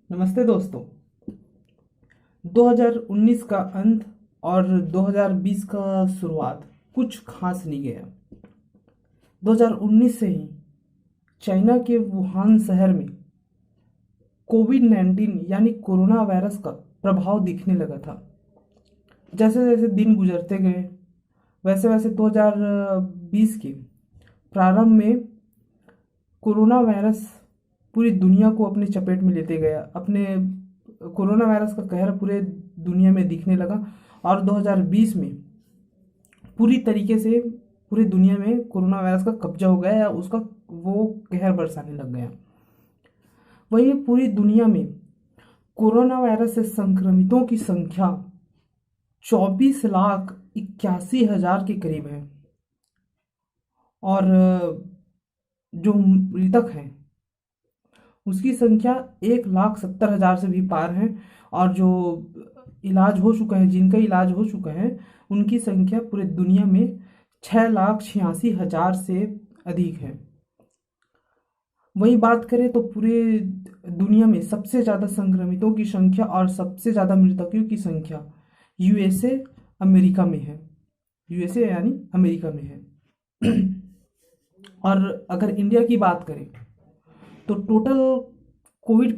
नमस्ते दोस्तों। 2019 का अंत और 2020 का शुरुआत कुछ खास नहीं गया। 2019 से ही चाइना के वुहान शहर में कोविड-19 यानी कोरोना वायरस का प्रभाव दिखने लगा था। जैसे जैसे दिन गुजरते गए वैसे वैसे 2020 के प्रारंभ में कोरोना वायरस पूरी दुनिया को अपनी चपेट में लेते गया। अपने कोरोना वायरस का कहर पूरे दुनिया में दिखने लगा और 2020 में पूरी तरीके से पूरी दुनिया में कोरोना वायरस का कब्जा हो गया या उसका वो कहर बरसाने लग गया। वहीं पूरी दुनिया में कोरोना वायरस से संक्रमितों की संख्या 24,81,000 के करीब है और जो मृतक हैं उसकी संख्या 1,70,000 से भी पार है और जो इलाज हो चुका है जिनका इलाज हो चुका है उनकी संख्या पूरे दुनिया में 6,86,000 से अधिक है। वही बात करें तो पूरे दुनिया में सबसे ज़्यादा संक्रमितों की संख्या और सबसे ज़्यादा मृतकों की संख्या यूएसए अमेरिका में है। यूएसए यानी अमेरिका में है। और अगर इंडिया की बात करें तो टोटल कोविड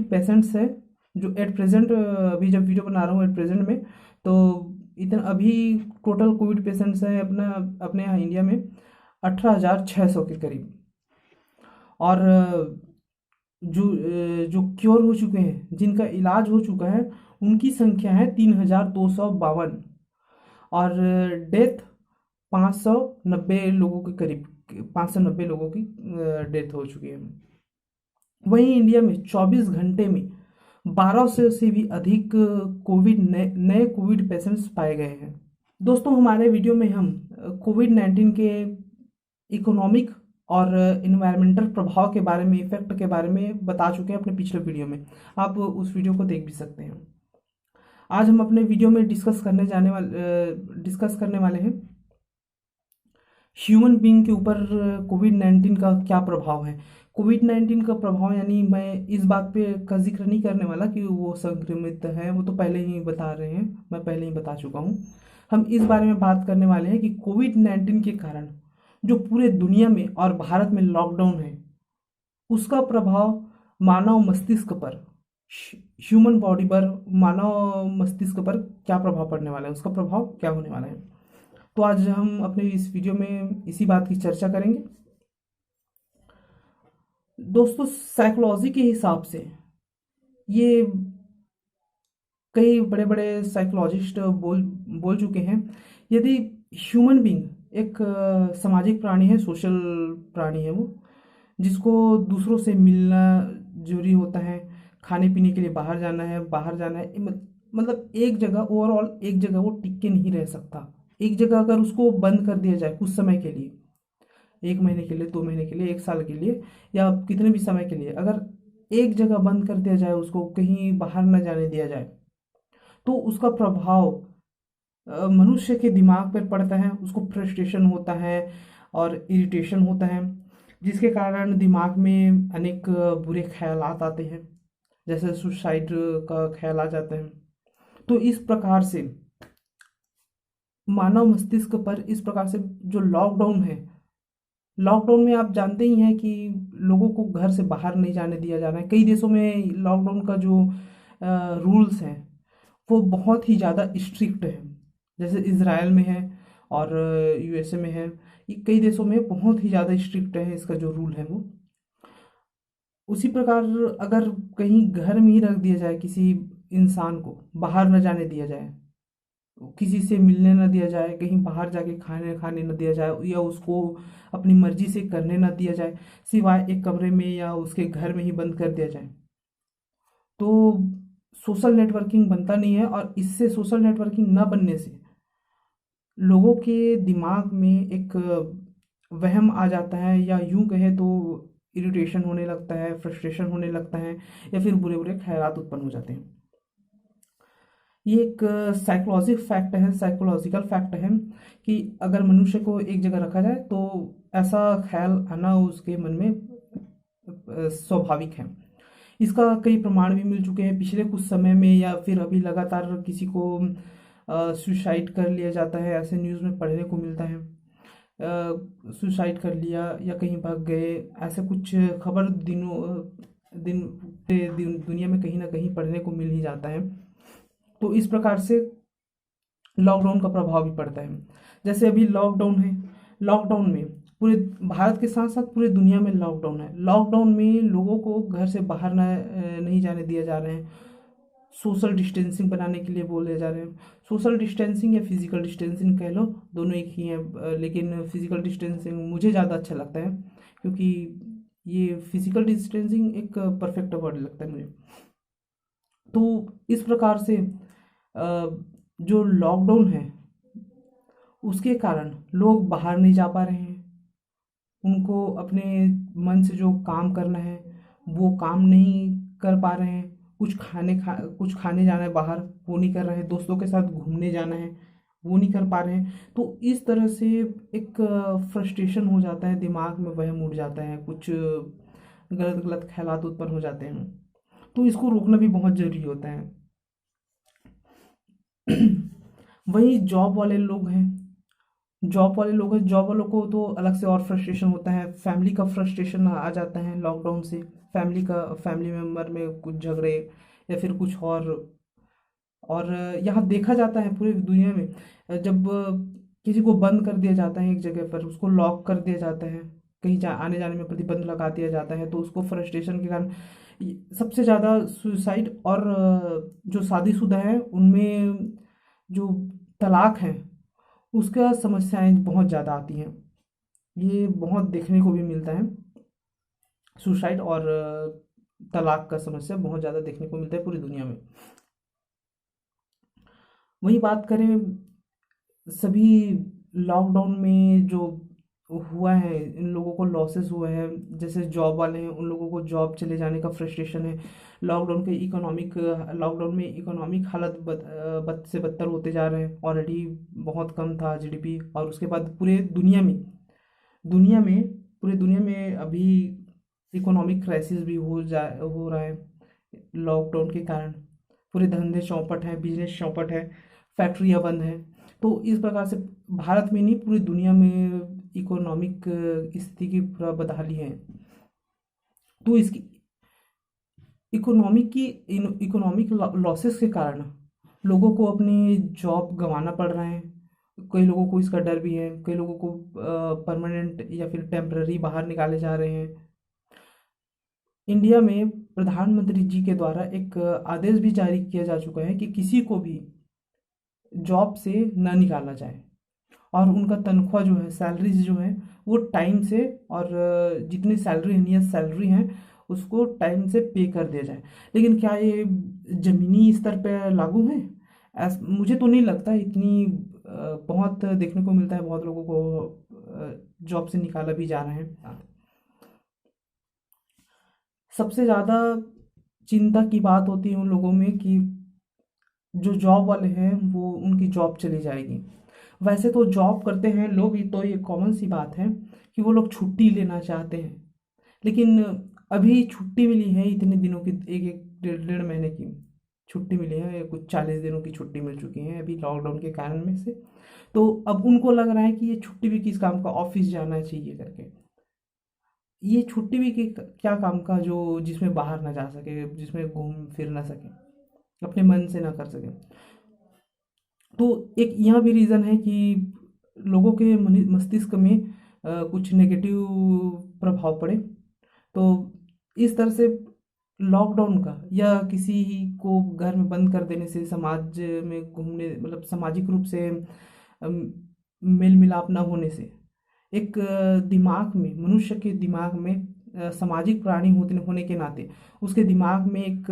पेशेंट्स है जो एट प्रेजेंट अभी जब वीडियो बना रहा हूँ एट प्रेजेंट में तो इतना अभी टोटल कोविड पेशेंट्स हैं अपने यहाँ इंडिया में 18,600 के करीब। और जो क्योर हो चुके हैं जिनका इलाज हो चुका है उनकी संख्या है 3,252 और डेथ 590 लोगों के करीब 590 लोगों की डेथ हो चुकी है। वहीं इंडिया में 24 घंटे में 1200 से भी अधिक नए कोविड पेशेंट्स पाए गए हैं। दोस्तों हमारे वीडियो में हम कोविड-19 के इकोनॉमिक और इन्वायरमेंटल प्रभाव के बारे में इफेक्ट के बारे में बता चुके हैं अपने पिछले वीडियो में। आप उस वीडियो को देख भी सकते हैं। आज हम अपने वीडियो में डिस्कस करने वाले हैं ह्यूमन बीइंग के ऊपर कोविड-19 का क्या प्रभाव है। कोविड-19 का प्रभाव यानी मैं इस बात पे का जिक्र नहीं करने वाला कि वो संक्रमित है, वो तो पहले ही बता रहे हैं, मैं पहले ही बता चुका हूँ। हम इस बारे में बात करने वाले हैं कि कोविड-19 के कारण जो पूरे दुनिया में और भारत में लॉकडाउन है उसका प्रभाव मानव मस्तिष्क पर, ह्यूमन बॉडी पर, मानव मस्तिष्क पर क्या प्रभाव पड़ने वाला है, उसका प्रभाव क्या होने वाला है। तो आज हम अपने इस वीडियो में इसी बात की चर्चा करेंगे। दोस्तों साइकोलॉजी के हिसाब से ये कई बड़े बड़े साइकोलॉजिस्ट बोल चुके हैं, यदि ह्यूमन बीइंग एक सामाजिक प्राणी है, सोशल प्राणी है वो, जिसको दूसरों से मिलना जरूरी होता है, खाने पीने के लिए बाहर जाना है मतलब एक जगह ओवरऑल एक जगह वो टिक के नहीं रह सकता। एक जगह अगर उसको बंद कर दिया जाए कुछ समय के लिए, 1 महीने के लिए, 2 महीने के लिए, 1 साल के लिए या कितने भी समय के लिए अगर एक जगह बंद कर दिया जाए, उसको कहीं बाहर न जाने दिया जाए तो उसका प्रभाव मनुष्य के दिमाग पर पड़ता है। उसको फ्रस्ट्रेशन होता है और इरिटेशन होता है जिसके कारण दिमाग में अनेक बुरे ख्यालात आते हैं, जैसे सुसाइड का ख्याल आ जाते हैं। तो इस प्रकार से मानव मस्तिष्क पर इस प्रकार से जो लॉकडाउन है, लॉकडाउन में आप जानते ही हैं कि लोगों को घर से बाहर नहीं जाने दिया जा रहा है। कई देशों में लॉकडाउन का जो रूल्स हैं वो बहुत ही ज़्यादा स्ट्रिक्ट है, जैसे इज़राइल में है और यूएसए में है। कई देशों में बहुत ही ज़्यादा स्ट्रिक्ट है इसका जो रूल है वो। उसी प्रकार अगर कहीं घर में ही रख दिया जाए, किसी इंसान को बाहर न जाने दिया जाए, किसी से मिलने न दिया जाए, कहीं बाहर जाके खाने खाने न दिया जाए या उसको अपनी मर्जी से करने न दिया जाए, सिवाय एक कमरे में या उसके घर में ही बंद कर दिया जाए, तो सोशल नेटवर्किंग बनता नहीं है। और इससे सोशल नेटवर्किंग न बनने से लोगों के दिमाग में एक वहम आ जाता है, या यूं कहे तो इरिटेशन होने लगता है, फ्रस्ट्रेशन होने लगता है, या फिर बुरे बुरे ख्यालात उत्पन्न हो जाते हैं। ये एक साइकोलॉजिकल फैक्ट है कि अगर मनुष्य को एक जगह रखा जाए तो ऐसा ख्याल आना उसके मन में स्वाभाविक है। इसका कई प्रमाण भी मिल चुके हैं पिछले कुछ समय में, या फिर अभी लगातार किसी को सुसाइड कर लिया जाता है, ऐसे न्यूज़ में पढ़ने को मिलता है। सुसाइड कर लिया या कहीं भाग गए, ऐसे कुछ खबर दुनिया में कहीं ना कहीं पढ़ने को मिल ही जाता है। तो इस प्रकार से लॉकडाउन का प्रभाव भी पड़ता है। जैसे अभी लॉकडाउन है, लॉकडाउन में पूरे भारत के साथ साथ पूरे दुनिया में लॉकडाउन है। लॉकडाउन में लोगों को घर से बाहर नहीं जाने दिया जा रहे हैं। सोशल डिस्टेंसिंग बनाने के लिए बोले जा रहे हैं। सोशल डिस्टेंसिंग या फिजिकल डिस्टेंसिंग कह लो, दोनों एक ही हैं, लेकिन फिजिकल डिस्टेंसिंग मुझे ज़्यादा अच्छा लगता है, क्योंकि ये फिजिकल डिस्टेंसिंग एक परफेक्ट वर्ड लगता है मुझे। तो इस प्रकार से जो लॉकडाउन है उसके कारण लोग बाहर नहीं जा पा रहे हैं। उनको अपने मन से जो काम करना है वो काम नहीं कर पा रहे हैं। कुछ खाने जाना है बाहर, वो नहीं कर रहे हैं। दोस्तों के साथ घूमने जाना है, वो नहीं कर पा रहे हैं। तो इस तरह से एक फ्रस्ट्रेशन हो जाता है, दिमाग में वहम उठ जाता है, कुछ गलत गलत ख्यालात उत्पन्न हो जाते हैं। तो इसको रोकना भी बहुत ज़रूरी होता है। वहीं जॉब वालों को तो अलग से और फ्रस्ट्रेशन होता है। फैमिली का फ्रस्ट्रेशन आ जाता है लॉकडाउन से। फैमिली मेम्बर में कुछ झगड़े या फिर कुछ और यहाँ देखा जाता है पूरी दुनिया में, जब किसी को बंद कर दिया जाता है एक जगह पर, उसको लॉक कर दिया जाता है, कहीं आने जाने में प्रतिबंध लगा दिया जाता है, तो उसको फ्रस्ट्रेशन के कारण सबसे ज़्यादा सुसाइड और जो शादीशुदा है उनमें जो तलाक है उसका समस्याएं बहुत ज़्यादा आती हैं। ये बहुत देखने को भी मिलता है। सुसाइड और तलाक का समस्या बहुत ज़्यादा देखने को मिलता है पूरी दुनिया में। वही बात करें सभी लॉकडाउन में जो हुआ है, इन लोगों को लॉसेस हुआ है, जैसे जॉब वाले हैं उन लोगों को जॉब चले जाने का फ्रस्ट्रेशन है। लॉकडाउन में इकोनॉमिक हालत बद से बदतर होते जा रहे हैं। ऑलरेडी बहुत कम था जीडीपी, और उसके बाद दुनिया में पूरे दुनिया में अभी इकोनॉमिक क्राइसिस भी हो रहा है लॉकडाउन के कारण। पूरे धंधे चौपट हैं, बिजनेस चौपट है, फैक्ट्रियाँ बंद हैं। तो इस प्रकार से भारत में नहीं, पूरी दुनिया में इकोनॉमिक स्थिति की पूरा बदहाली है। तो इसकी इकोनॉमिक लॉसेस के कारण लोगों को अपनी जॉब गंवाना पड़ रहा है। कई लोगों को इसका डर भी है, कई लोगों को परमानेंट या फिर टेम्पररी बाहर निकाले जा रहे हैं। इंडिया में प्रधानमंत्री जी के द्वारा एक आदेश भी जारी किया जा चुका है कि किसी को भी जॉब से न निकाला जाए, और उनका तनख्वाह जो है, सैलरीज जो है, वो टाइम से, और जितनी नियत सैलरी है उसको टाइम से पे कर दिया जाए। लेकिन क्या ये ज़मीनी स्तर पे लागू है? मुझे तो नहीं लगता। इतनी बहुत देखने को मिलता है, बहुत लोगों को जॉब से निकाला भी जा रहे हैं। सबसे ज़्यादा चिंता की बात होती है उन लोगों में कि जो जॉब वाले हैं वो उनकी जॉब चली जाएगी। वैसे तो जॉब करते हैं लोग, तो ये कॉमन सी बात है कि वो लोग छुट्टी लेना चाहते हैं। लेकिन अभी छुट्टी मिली है इतने दिनों की, एक एक डेढ़ डेढ़ महीने की छुट्टी मिली है, कुछ 40 दिनों की छुट्टी मिल चुकी है अभी लॉकडाउन के कारण में से। तो अब उनको लग रहा है कि ये छुट्टी भी किस काम का, ऑफिस जाना चाहिए करके। ये छुट्टी भी क्या काम का जो जिसमें बाहर ना जा सके, जिसमें घूम फिर ना सके, अपने मन से ना कर सके। तो एक यह भी रीज़न है कि लोगों के मस्तिष्क में कुछ नेगेटिव प्रभाव पड़े। तो इस तरह से लॉकडाउन का या किसी को घर में बंद कर देने से समाज में घूमने, मतलब सामाजिक रूप से मेल मिलाप ना होने से, एक दिमाग में, मनुष्य के दिमाग में, सामाजिक प्राणी होने के नाते उसके दिमाग में एक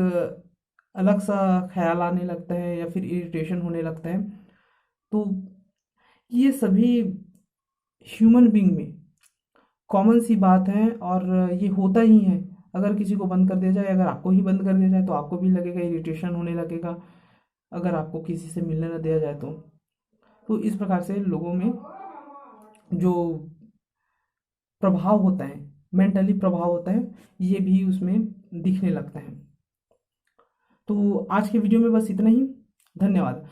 अलग सा ख्याल आने लगता है या फिर इरिटेशन होने लगता है। तो ये सभी ह्यूमन बीइंग में कॉमन सी बात है, और ये होता ही है। अगर किसी को बंद कर दिया जाए, अगर आपको ही बंद कर दिया जाए तो आपको भी लगेगा, इरिटेशन होने लगेगा। अगर आपको किसी से मिलने ना दिया जाए तो इस प्रकार से लोगों में जो प्रभाव होता है, मेंटली प्रभाव होता है, ये भी उसमें दिखने लगता है। तो आज के वीडियो में बस इतना ही। धन्यवाद।